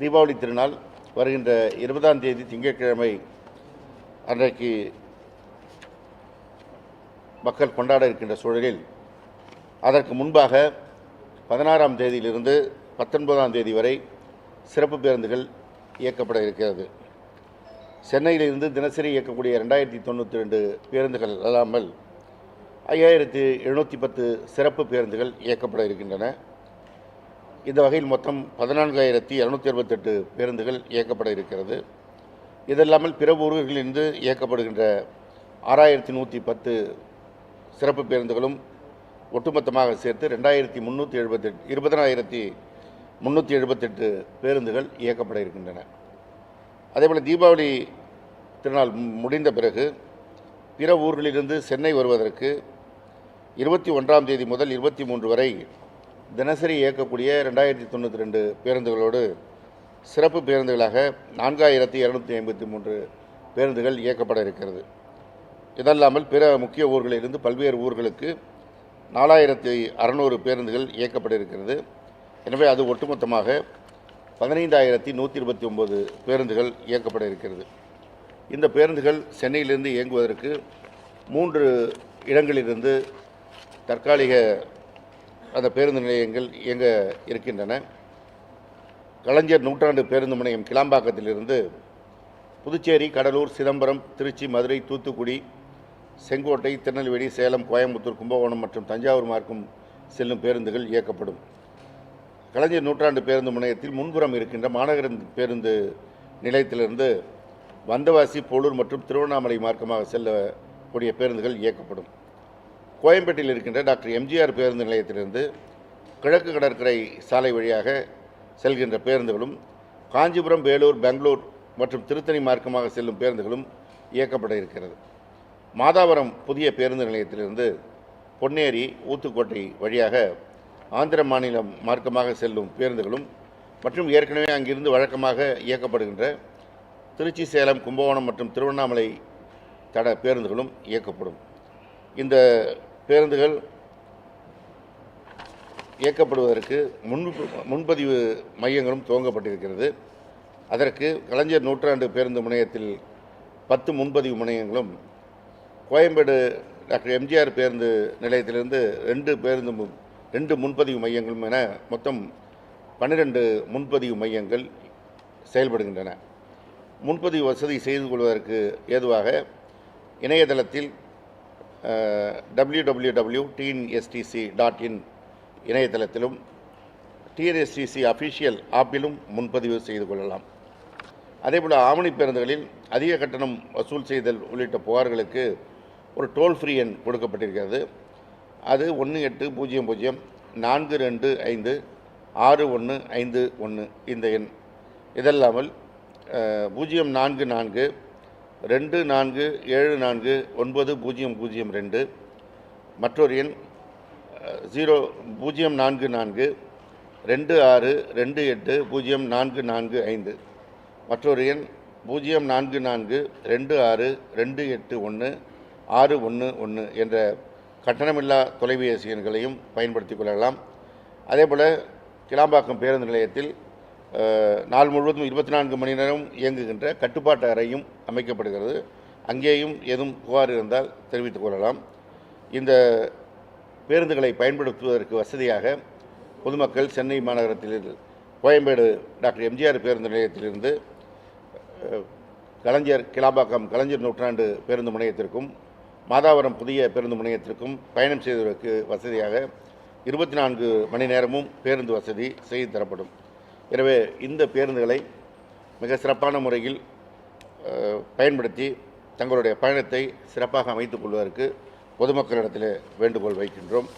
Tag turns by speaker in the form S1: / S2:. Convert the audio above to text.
S1: தீபாவளி திருநாள் வருகின்ற 20ஆம் தேதி திங்கட்கிழமை அன்றைக்கு மக்கள் கொண்டாட இருக்கின்ற சூழலில் அதற்கு முன்பாக 16ஆம் தேதியிலிருந்து 19ஆம் தேதி வரை சிறப்பு பேருந்துகள் இயக்கப்பட இருக்கிறது. சென்னையிலிருந்து தினசரி இயக்கக்கூடிய 2092 பேருந்துகள் அல்லாமல் 5710 சிறப்பு பேருந்துகள் இயக்கப்பட இருக்கின்றன. இந்த வகையில் மொத்தம் 14268 பேருந்துகள் இயக்கப்பட இருக்கிறது. இதல்லாமல் பிற ஊர்களிலிருந்து இயக்கப்படுகின்ற 6110 சிறப்பு பேருந்துகளும் ஒட்டுமொத்தமாக சேர்த்து 20378 பேருந்துகள் இயக்கப்பட இருக்கின்றன. அதேபோல் தீபாவளி திருநாள் முடிந்த பிறகு பிற ஊர்களிலிருந்து சென்னை வருவதற்கு 21ஆம் தேதி முதல் 23 வரை தினசரி இயக்கக்கூடிய 2092 பேருந்துகளோடு சிறப்பு பேருந்துகளாக 4253 பேருந்துகள் இயக்கப்பட இருக்கிறது. இதல்லாமல் பிற முக்கிய ஊர்களிலிருந்து பல்வேறு ஊர்களுக்கு 4600 பேருந்துகள் இயக்கப்பட இருக்கிறது. எனவே அது ஒட்டுமொத்தமாக 15129 பேருந்துகள் இயக்கப்பட இருக்கிறது. இந்த பேருந்துகள் சென்னையிலிருந்து இயங்குவதற்கு 3 இடங்களிலிருந்து தற்காலிக அந்த பேருந்து நிலையங்கள் இயங்க இருக்கின்றன. கலைஞர் நூற்றாண்டு பேருந்து முனையம் கிளாம்பாக்கத்திலிருந்து புதுச்சேரி, கடலூர், சிதம்பரம், திருச்சி, மதுரை, தூத்துக்குடி, செங்கோட்டை, திருநெல்வேலி, சேலம், கோயம்புத்தூர், கும்பகோணம் மற்றும் தஞ்சாவூர் மார்க்கம் செல்லும் பேருந்துகள் இயக்கப்படும். கலைஞர் நூற்றாண்டு பேருந்து முனையத்தில் முன்புறம் இருக்கின்ற மாநகர பேருந்து நிலையத்திலிருந்து வந்தவாசி, போலூர் மற்றும் திருவண்ணாமலை மார்க்கமாக செல்லக்கூடிய பேருந்துகள் இயக்கப்படும். கோயம்பேட்டில் இருக்கின்ற டாக்டர் எம்ஜிஆர் பேருந்து நிலையத்திலிருந்து கிழக்கு கடற்கரை சாலை வழியாக செல்கின்ற பேருந்துகளும், காஞ்சிபுரம், வேலூர், பெங்களூர் மற்றும் திருத்தணி மார்க்கமாக செல்லும் பேருந்துகளும் இயக்கப்பட இருக்கிறது. மாதாவரம் புதிய பேருந்து நிலையத்திலிருந்து பொன்னேரி, ஊத்துக்கோட்டை வழியாக ஆந்திர மாநிலம் மார்க்கமாக செல்லும் பேருந்துகளும் மற்றும் ஏற்கனவே அங்கிருந்து வழக்கமாக இயக்கப்படுகின்ற திருச்சி, சேலம், கும்பகோணம் மற்றும் திருவண்ணாமலை தட பேருந்துகளும் இயக்கப்படும். இந்த பேருந்துகள் இயக்கப்படுவதற்கு முன்பதிவு மையங்களும் துவங்கப்பட்டிருக்கிறது. அதற்கு கலைஞர் நூற்றாண்டு பேருந்து முனையத்தில் 10 முன்பதிவு முனையங்களும், கோயம்பேடு டாக்டர் எம்ஜிஆர் பேருந்து நிலையத்திலிருந்து 2 முன்பதிவு மையங்களும் என மொத்தம் 12 முன்பதிவு மையங்கள் செயல்படுகின்றன. முன்பதிவு வசதி செய்து கொள்வதற்கு ஏதுவாக இணையதளத்தில் www.tnstc.in இணையதளத்திலும் TNSTC அஃபிஷியல் ஆப்பிலும் முன்பதிவு செய்து கொள்ளலாம். அதேபோல் ஆம்னி பேருந்துகளில் அதிக கட்டணம் வசூல் செய்தல் உள்ளிட்ட புகார்களுக்கு ஒரு டோல் ஃப்ரீ எண் கொடுக்கப்பட்டிருக்கிறது. அது 1800-425-6151 இந்த எண். இதல்லாமல் 044-2474-9002 மற்றொரு எண் 044-2628-0445 மற்றொரு எண் 044-2628-161 என்ற கட்டணமில்லா தொலைபேசி எண்களையும் பயன்படுத்திக் கொள்ளலாம். அதேபோல் கிளாம்பாக்கம் பேருந்து நிலையத்தில் நாள் முழுவதும் 24 மணி நேரம் இயங்குகின்ற கட்டுப்பாட்டு அறையும் அமைக்கப்படுகிறது. அங்கேயும் எதுவும் புகார் இருந்தால் தெரிவித்துக் கொள்ளலாம். இந்த பேருந்துகளை பயன்படுத்துவதற்கு வசதியாக பொதுமக்கள் சென்னை மாநகரத்தில் கோயம்பேடு டாக்டர் எம்ஜிஆர் பேருந்து நிலையத்திலிருந்து கிளாம்பாக்கம் கலைஞர் நூற்றாண்டு பேருந்து முனையத்திற்கும் மாதாவரம் புதிய பேருந்து முனையத்திற்கும் பயணம் செய்வதற்கு வசதியாக 24 மணி நேரமும் பேருந்து வசதி செய்து தரப்படும். எனவே இந்த பேருந்துகளை மிக சிறப்பான முறையில் பயன்படுத்தி தங்களுடைய பயணத்தை சிறப்பாக அமைத்துக் கொள்வதற்கு பொதுமக்களிடத்தில் வேண்டுகோள் வைக்கின்றோம்.